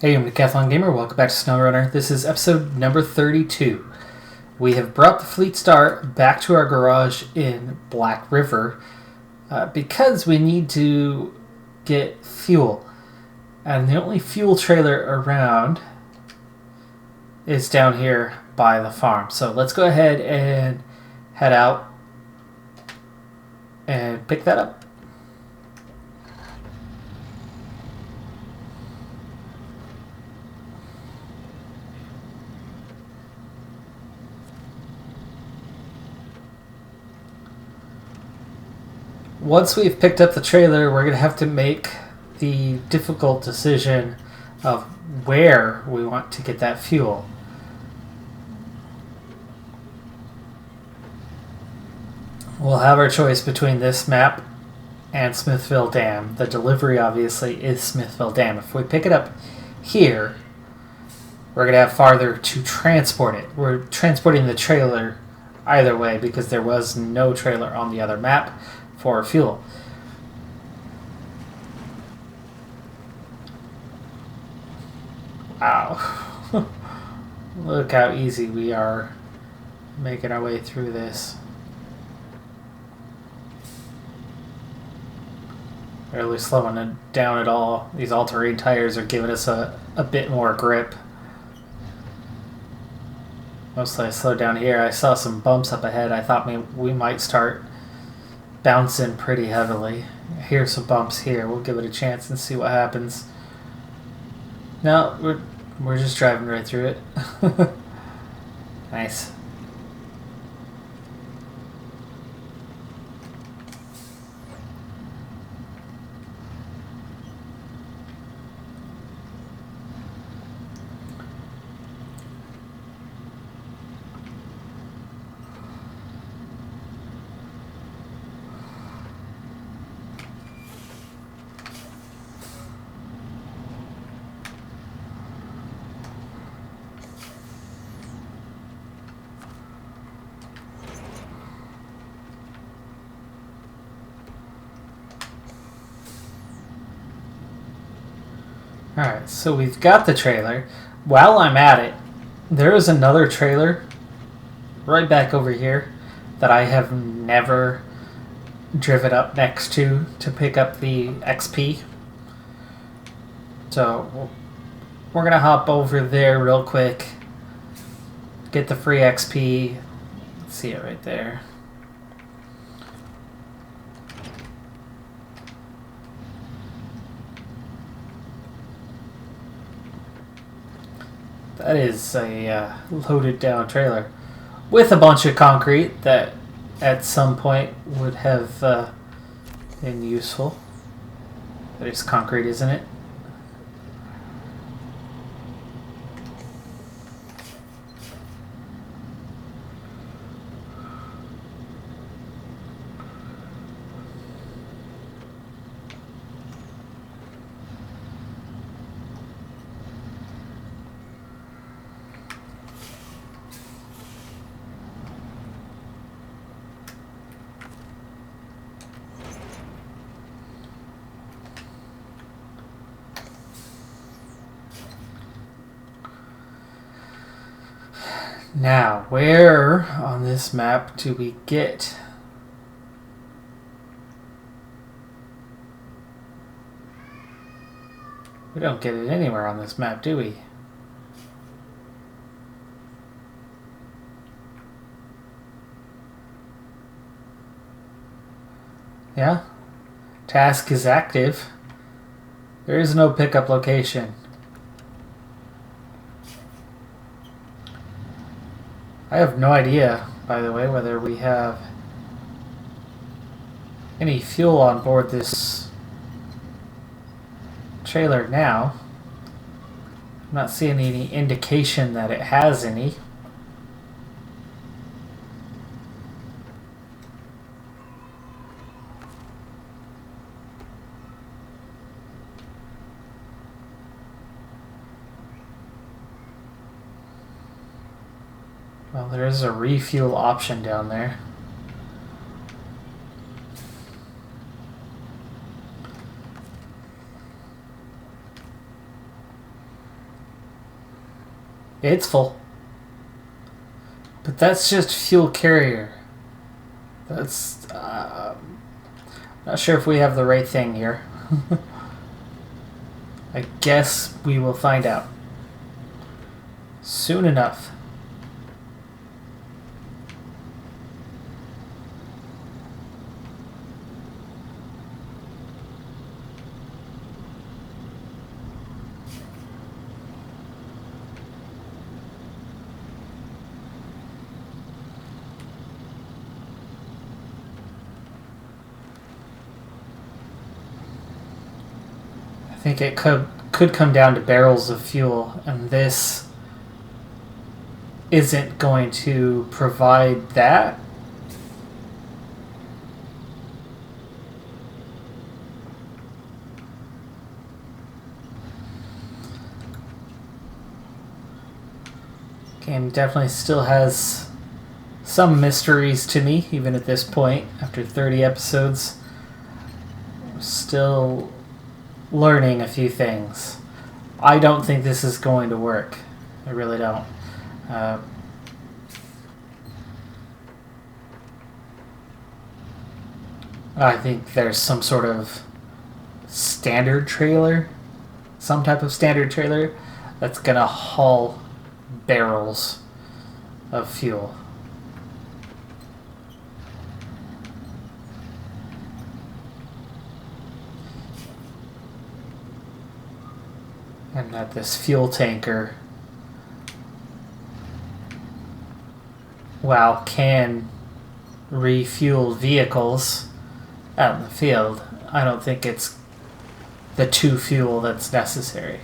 Hey, I'm Decathlon Gamer. Welcome back to SnowRunner. This is episode number 32. We have brought the Fleet Star back to our garage in Black River because we need to get fuel. And the only fuel trailer around is down here by the farm. So let's go ahead and head out and pick that up. Once we've picked up the trailer, we're going to have to make the difficult decision of where we want to get that fuel. We'll have our choice between this map and Smithville Dam. The delivery, obviously, is Smithville Dam. If we pick it up here, we're going to have farther to transport it. We're transporting the trailer either way because there was no trailer on the other map for fuel. Wow. Look how easy we are making our way through this. Barely slowing it down at all. These all-terrain tires are giving us a bit more grip. Mostly I slowed down here. I saw some bumps up ahead. I thought we might start bouncing pretty heavily. Here's some bumps here. We'll give it a chance and see what happens. No, we're just driving right through it. Nice. Alright, so we've got the trailer. While I'm at it, there is another trailer right back over here that I have never driven up next to pick up the XP. So we're going to hop over there real quick, get the free XP. See it right there. That is a loaded down trailer with a bunch of concrete that at some point would have been useful. But it's concrete, isn't it? Now, where on this map do we get? We don't get it anywhere on this map, do we? Yeah? Task is active. There is no pickup location. I have no idea, by the way, whether we have any fuel on board this trailer now. I'm not seeing any indication that it has any. Well, there is a refuel option down there. It's full. But that's just fuel carrier. That's... not sure if we have the right thing here. I guess we will find out soon enough. I think it could come down to barrels of fuel, and this isn't going to provide that. Game definitely still has some mysteries to me, even at this point, after 30 episodes. I'm still learning a few things. I don't think this is going to work. I really don't. I think there's some sort of standard trailer, some type of standard trailer that's gonna haul barrels of fuel. And that this fuel tanker, while can refuel vehicles out in the field, I don't think it's the 2 fuel that's necessary.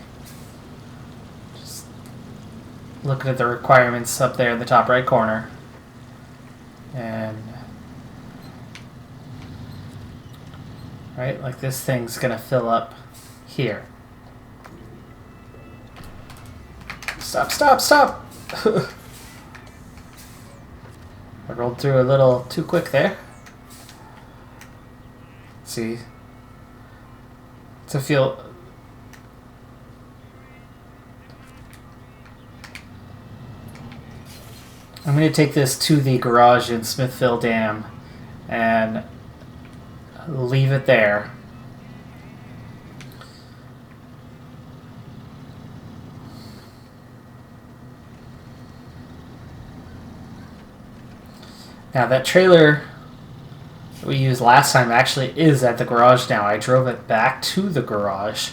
Just looking at the requirements up there in the top right corner. And right, like this thing's gonna fill up here. Stop, stop, stop! I rolled through a little too quick there. Let's see. It's a fuel. I'm going to take this to the garage in Smithville Dam and leave it there. Now that trailer that we used last time actually is at the garage now. I drove it back to the garage.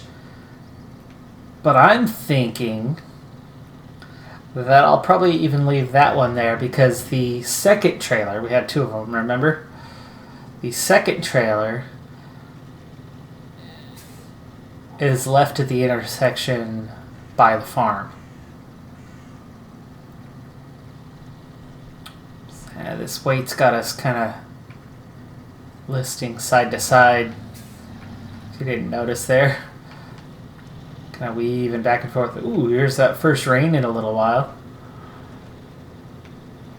But I'm thinking that I'll probably even leave that one there because the second trailer, we had 2 of them, remember? The second trailer is left at the intersection by the farm. This weight's got us kind of listing side to side. If you didn't notice there. Kind of weaving back and forth. Ooh, here's that first rain in a little while.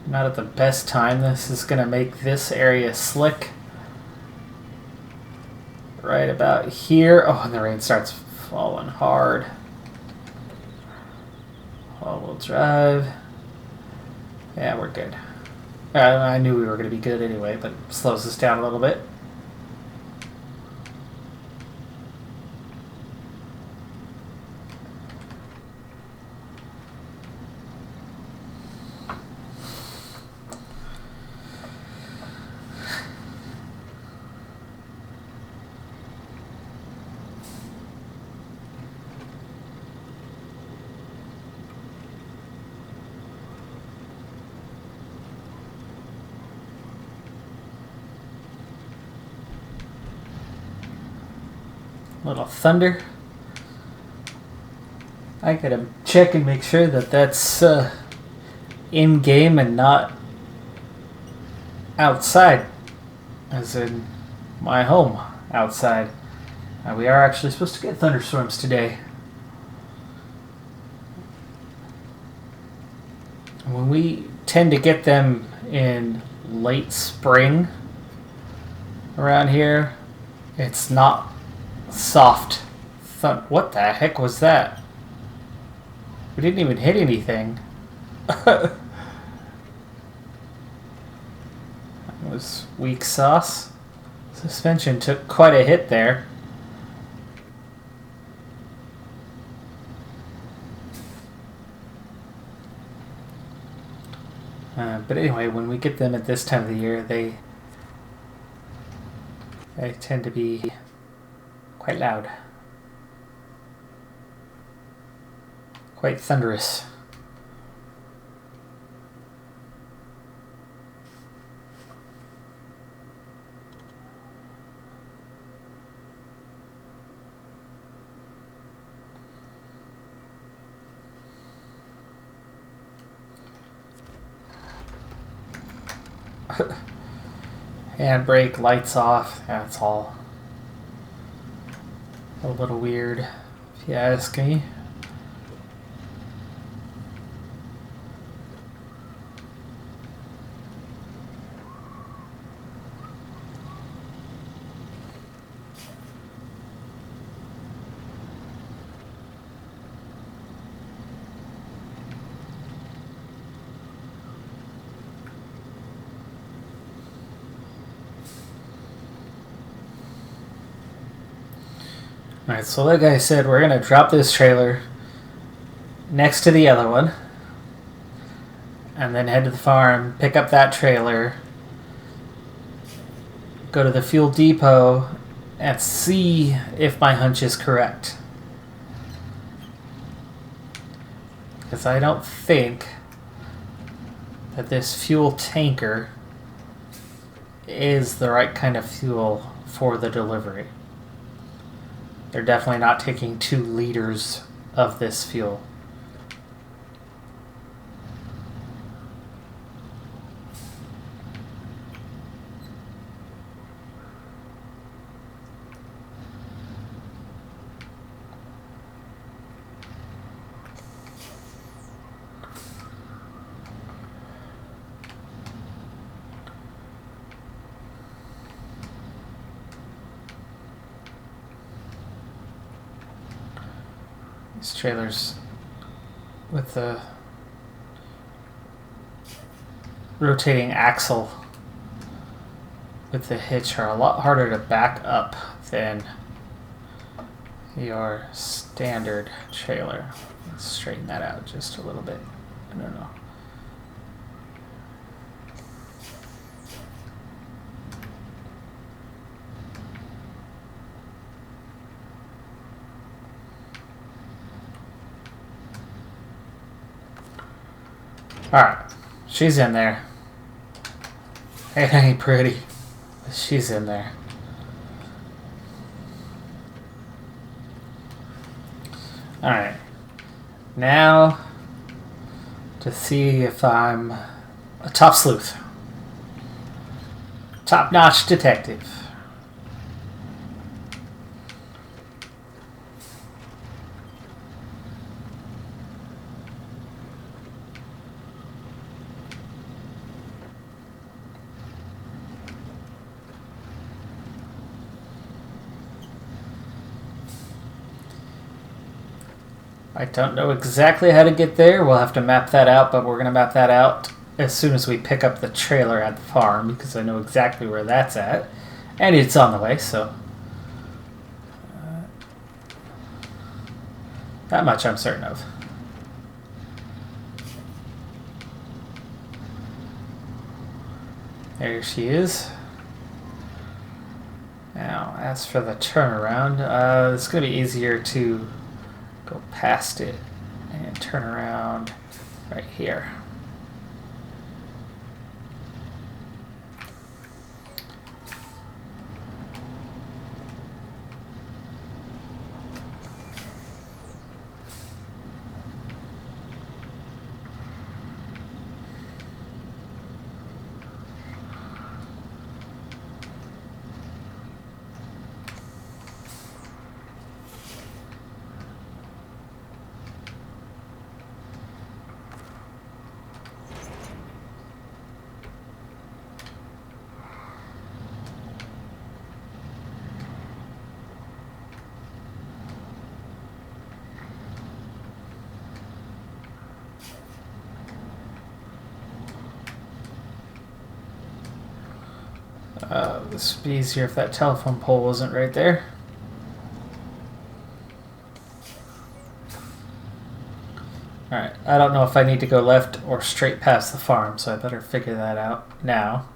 Not at the best time. This is going to make this area slick. Right about here. Oh, and the rain starts falling hard. All-wheel drive. Yeah, we're good. I knew we were going to be good anyway, but it slows us down a little bit. Little thunder. I gotta check and make sure that that's in game and not outside, as in my home outside. We are actually supposed to get thunderstorms today. When we tend to get them in late spring around here, it's not soft. What the heck was that? We didn't even hit anything. That was weak sauce. Suspension took quite a hit there. But anyway, when we get them at this time of the year, they tend to be quite loud. Quite thunderous. Handbrake, lights off. That's all a little weird, if you ask me. Alright, so like I said, we're going to drop this trailer next to the other one. And then head to the farm, pick up that trailer, go to the fuel depot, and see if my hunch is correct. Because I don't think that this fuel tanker is the right kind of fuel for the delivery. They're definitely not taking 2 liters of this fuel. These trailers with the rotating axle with the hitch are a lot harder to back up than your standard trailer. Let's straighten that out just a little bit. I don't know. Alright, she's in there. It ain't pretty, but she's in there. Alright, now to see if I'm a top sleuth. Top-notch detective. I don't know exactly how to get there. We'll have to map that out, but we're going to map that out as soon as we pick up the trailer at the farm, because I know exactly where that's at. And it's on the way, so... that much I'm certain of. There she is. Now, as for the turnaround, it's going to be easier to go past it and turn around right here. This would be easier if that telephone pole wasn't right there. Alright, I don't know if I need to go left or straight past the farm, so I better figure that out now.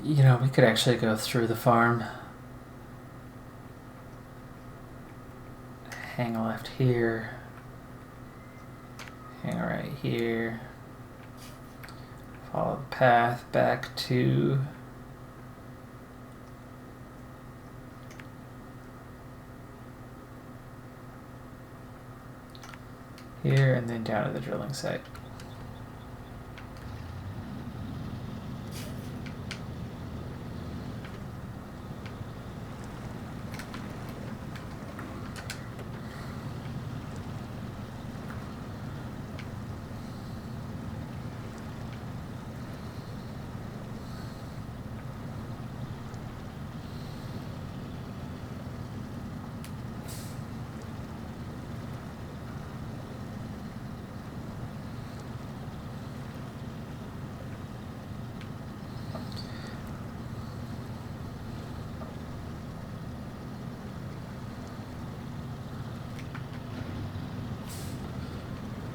You know, we could actually go through the farm. Hang a left here. Hang a right here. Follow the path back to here and then down to the drilling site.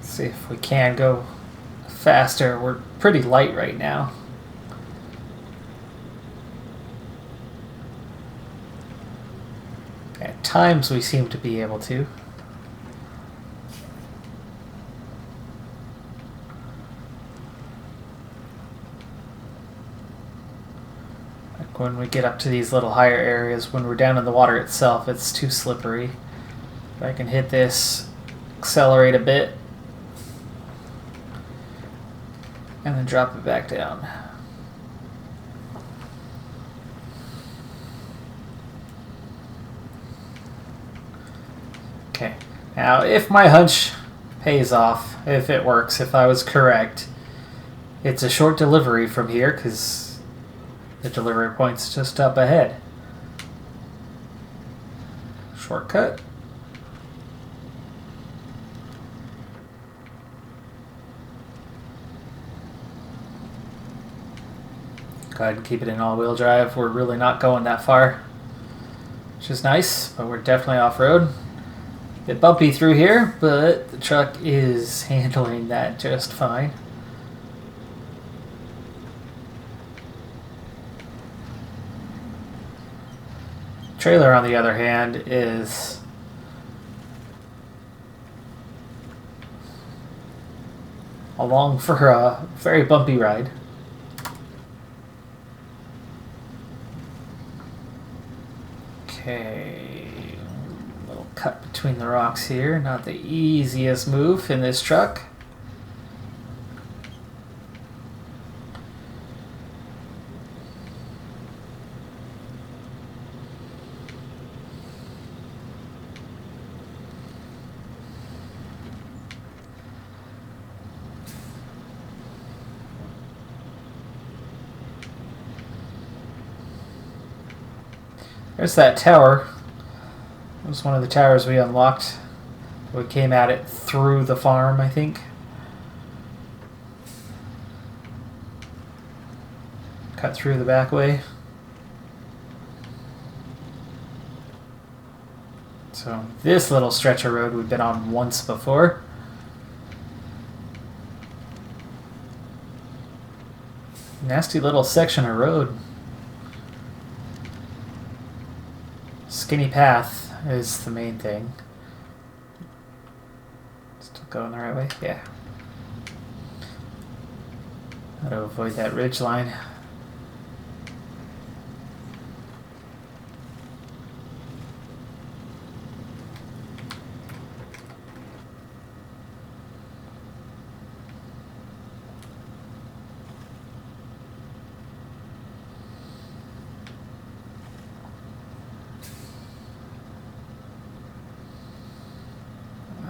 See if we can go faster. We're pretty light right now. At times we seem to be able to. Like when we get up to these little higher areas, when we're down in the water itself, it's too slippery. If I can hit this, accelerate a bit, and then drop it back down. Okay, now if my hunch pays off, if it works, if I was correct, it's a short delivery from here because the delivery point's just up ahead. Shortcut. Go ahead and keep it in all-wheel drive. We're really not going that far, which is nice, but we're definitely off-road. A bit bumpy through here, but the truck is handling that just fine. Trailer, on the other hand, is along for a very bumpy ride. Okay, little cut between the rocks here. Not the easiest move in this truck. There's that tower. It was one of the towers we unlocked. We came at it through the farm, I think. Cut through the back way. So this little stretch of road we've been on once before. Nasty little section of road. Skinny path is the main thing. Still going the right way? Yeah. How to avoid that ridge line.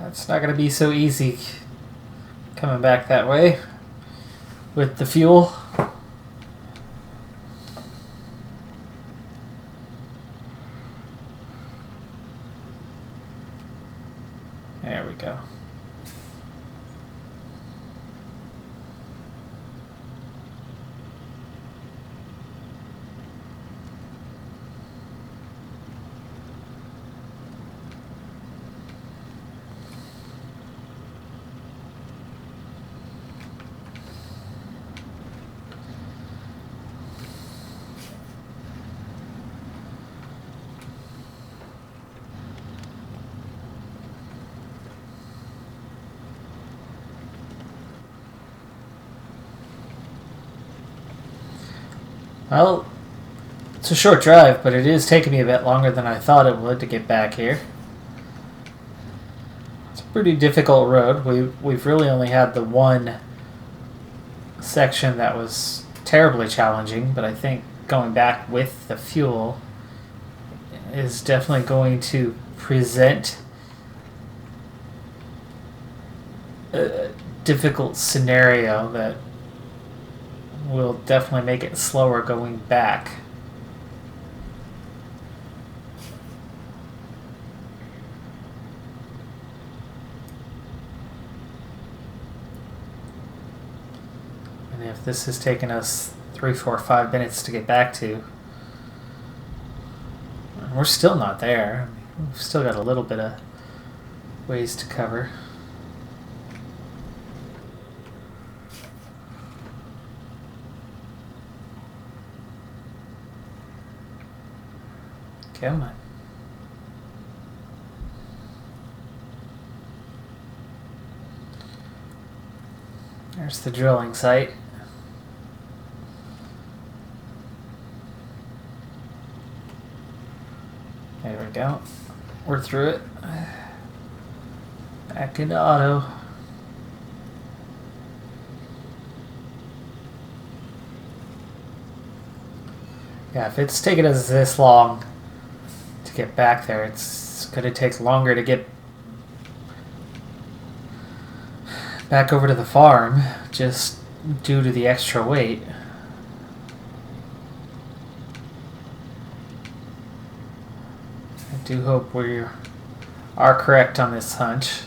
It's not going to be so easy coming back that way with the fuel. There we go. Well, it's a short drive, but it is taking me a bit longer than I thought it would to get back here. It's a pretty difficult road. We've really only had the one section that was terribly challenging, but I think going back with the fuel is definitely going to present a difficult scenario that will definitely make it slower going back. And if this has taken us 3, 4, 5 minutes to get back to, we're still not there. We've still got a little bit of ways to cover. Come on. There's the drilling site. There we go. We're through it. Back into auto. Yeah, if it's taken us this long to get back there, it's going to take longer to get back over to the farm, just due to the extra weight. I do hope we are correct on this hunch.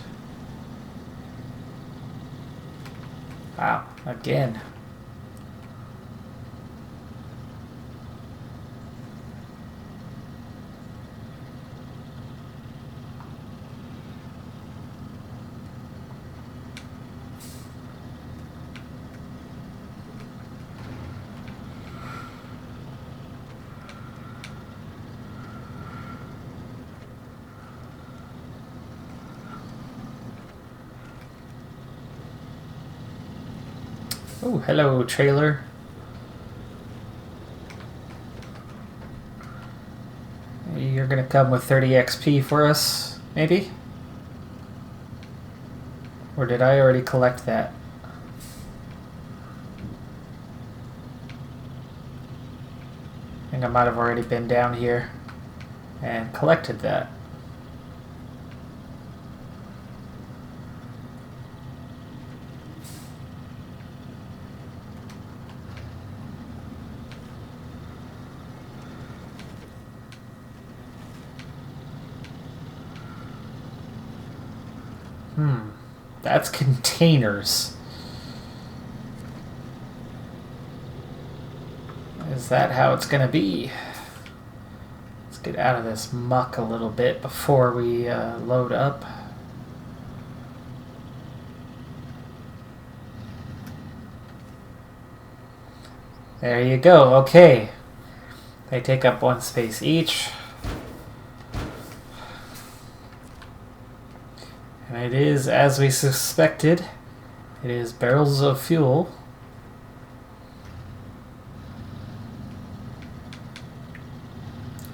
Wow, again. Oh, hello, trailer. You're gonna come with 30 XP for us, maybe? Or did I already collect that? I think I might have already been down here and collected that. That's containers. Is that how it's gonna be? Let's get out of this muck a little bit before we load up. There you go. Okay. They take up 1 space each. And it is, as we suspected, it is barrels of fuel.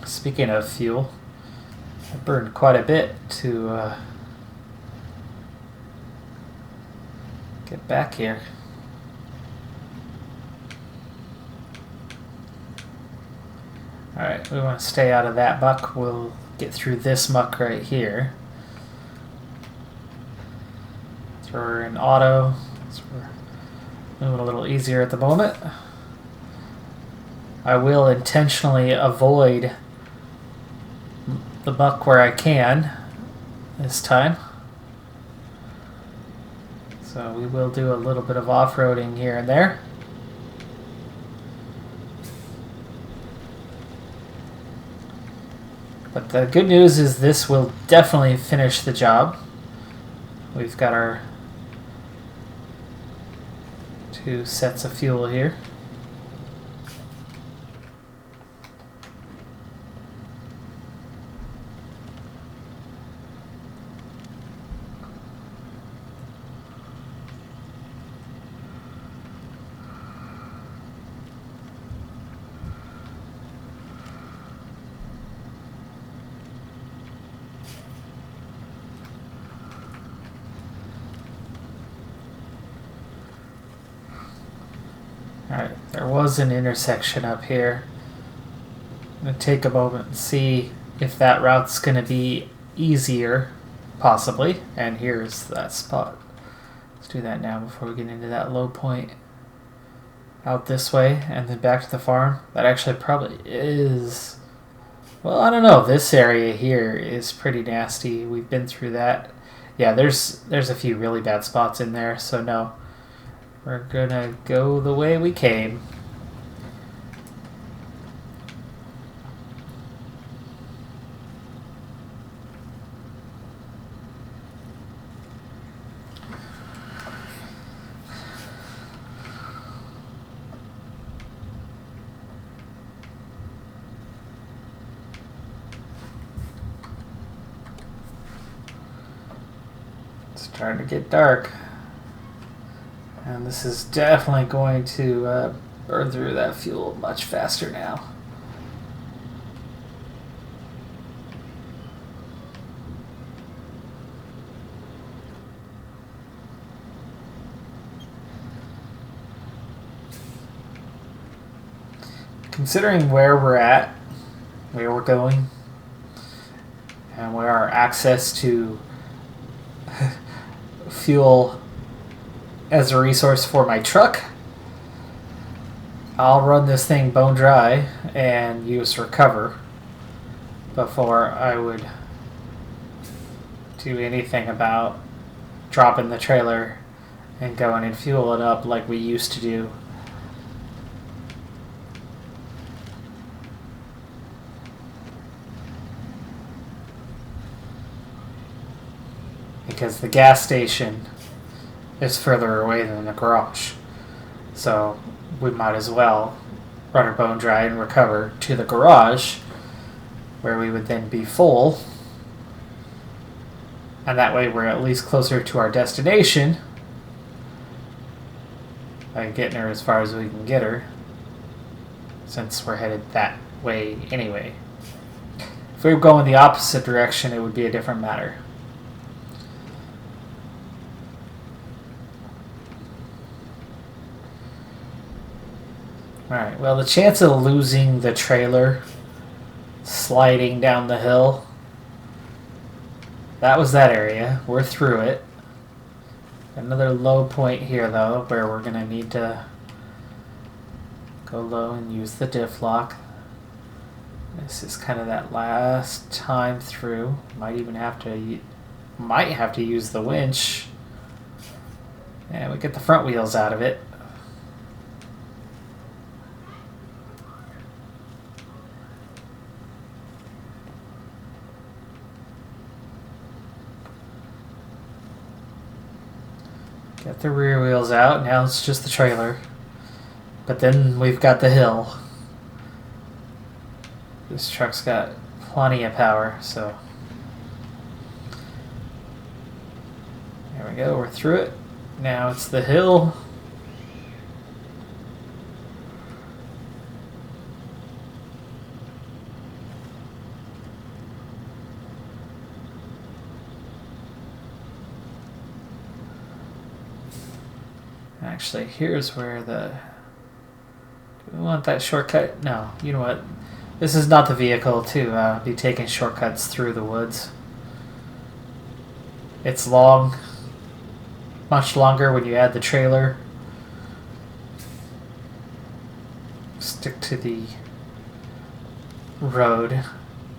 Speaking of fuel, I burned quite a bit to get back here. Alright, we want to stay out of that muck. We'll get through this muck right here. So we're in auto, so we're moving a little easier at the moment. I will intentionally avoid the muck where I can this time. So we will do a little bit of off-roading here and there. But the good news is this will definitely finish the job. We've got our 2 sets of fuel here. Alright, there was an intersection up here. I'm going to take a moment and see if that route's going to be easier, possibly. And here's that spot. Let's do that now before we get into that low point. Out this way and then back to the farm. That actually probably is... Well, I don't know. This area here is pretty nasty. We've been through that. Yeah, there's a few really bad spots in there, so no. We're gonna go the way we came. Starting to get dark, and this is definitely going to burn through that fuel much faster now. Considering where we're at, where we're going, and where our access to fuel as a resource for my truck, I'll run this thing bone dry and use recover before I would do anything about dropping the trailer and going and fuel it up like we used to do. Because the gas station is further away than the garage. So we might as well run our bone dry and recover to the garage, where we would then be full. And that way we're at least closer to our destination by getting her as far as we can get her, since we're headed that way anyway. If we were going the opposite direction, it would be a different matter. Alright, well, the chance of losing the trailer sliding down the hill, that was that area. We're through it. Another low point here, though, where we're going to need to go low and use the diff lock. This is kind of that last time through. Might have to use the winch. And we get the front wheels out of it. Get the rear wheels out. Now it's just the trailer. But then we've got the hill. This truck's got plenty of power, so... There we go, we're through it. Now it's the hill. Actually, here's where the... Do we want that shortcut? No, you know what? This is not the vehicle to be taking shortcuts through the woods. It's long. Much longer when you add the trailer. Stick to the road.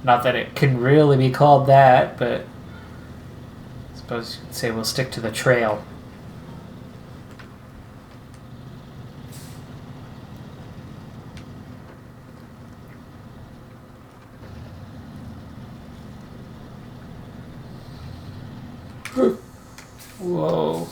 Not that it can really be called that, but I suppose you could say we'll stick to the trail. Whoa.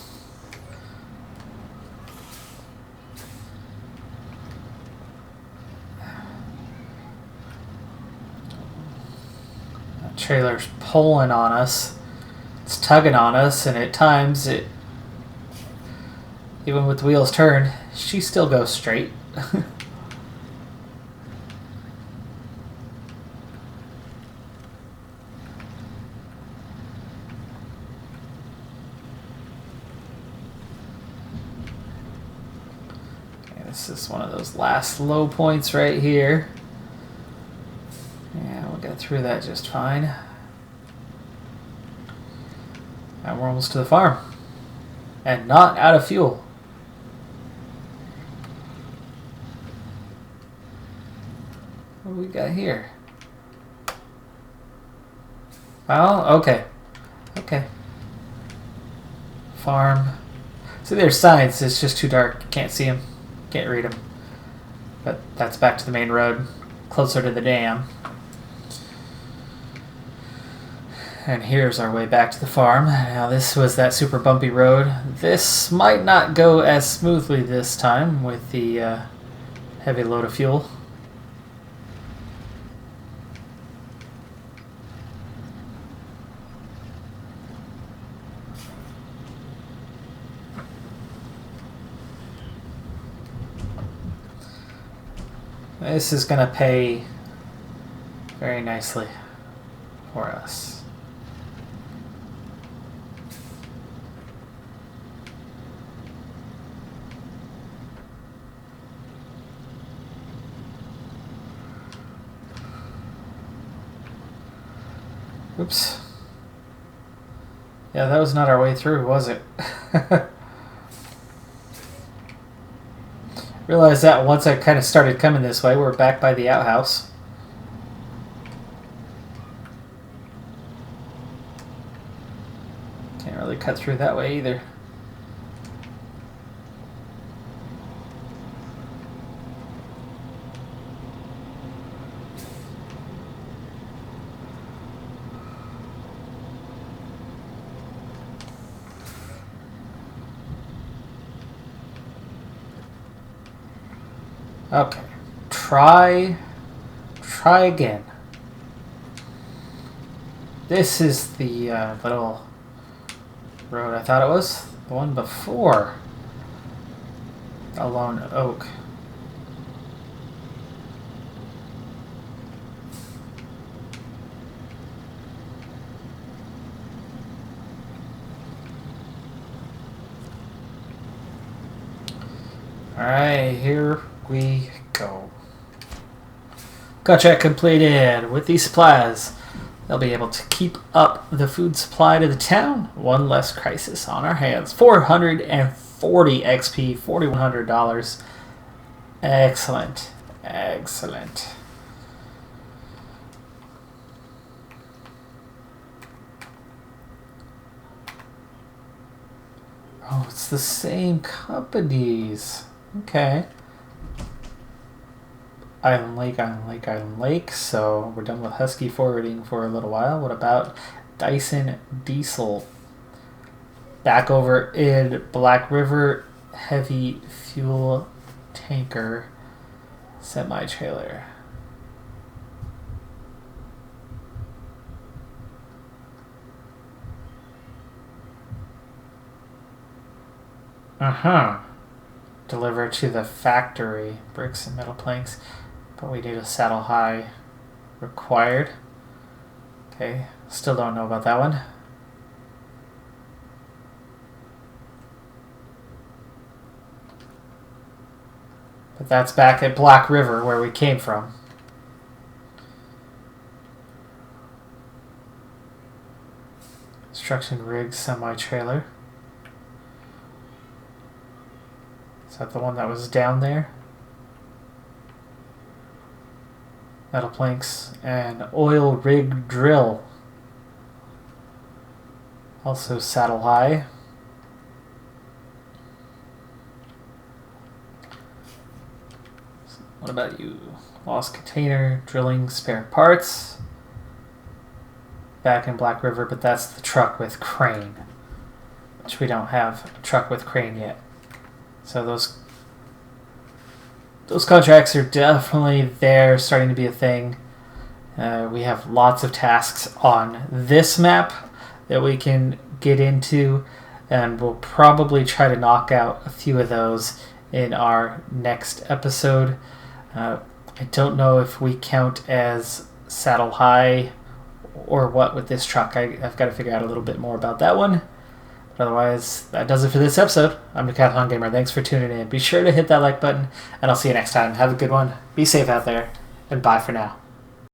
That trailer's pulling on us. It's tugging on us, and at times it, even with the wheels turned, she still goes straight. This is one of those last low points right here. Yeah, we'll get through that just fine. And we're almost to the farm. And not out of fuel. What do we got here? Well, okay. Okay. Farm. See, there's signs. It's just too dark. You can't see them. Can't read them. But that's back to the main road. Closer to the dam. And here's our way back to the farm. Now this was that super bumpy road. This might not go as smoothly this time with the heavy load of fuel. This is going to pay very nicely for us. Oops. Yeah, that was not our way through, was it? Realized that once I kind of started coming this way. We're back by the outhouse. Can't really cut through that way either. Okay, try again. This is the little road I thought it was. The one before the Lone Oak. Alright, here we go. Contract completed. With these supplies, they'll be able to keep up the food supply to the town. One less crisis on our hands. 440 XP, $4,100. Excellent. Excellent. Oh, it's the same companies. Okay. Island Lake, Island Lake, Island Lake. So we're done with Husky forwarding for a little while. What about Dyson Diesel? Back over in Black River, heavy fuel tanker semi-trailer. Deliver to the factory. Bricks and metal planks. But we need a saddle high required. Okay, still don't know about that one. But that's back at Black River where we came from. Construction rig semi-trailer. Is that the one that was down there? Metal planks and oil rig drill. Also saddle high. What about you? Lost container, drilling spare parts. Back in Black River, but that's the truck with crane. Which we don't have a truck with crane yet. So those contracts are definitely there, starting to be a thing. We have lots of tasks on this map that we can get into, and we'll probably try to knock out a few of those in our next episode. I don't know if we count as saddle high or what with this truck. I've got to figure out a little bit more about that one. But otherwise, that does it for this episode. I'm Decathlon Gamer. Thanks for tuning in. Be sure to hit that like button, and I'll see you next time. Have a good one. Be safe out there, and bye for now.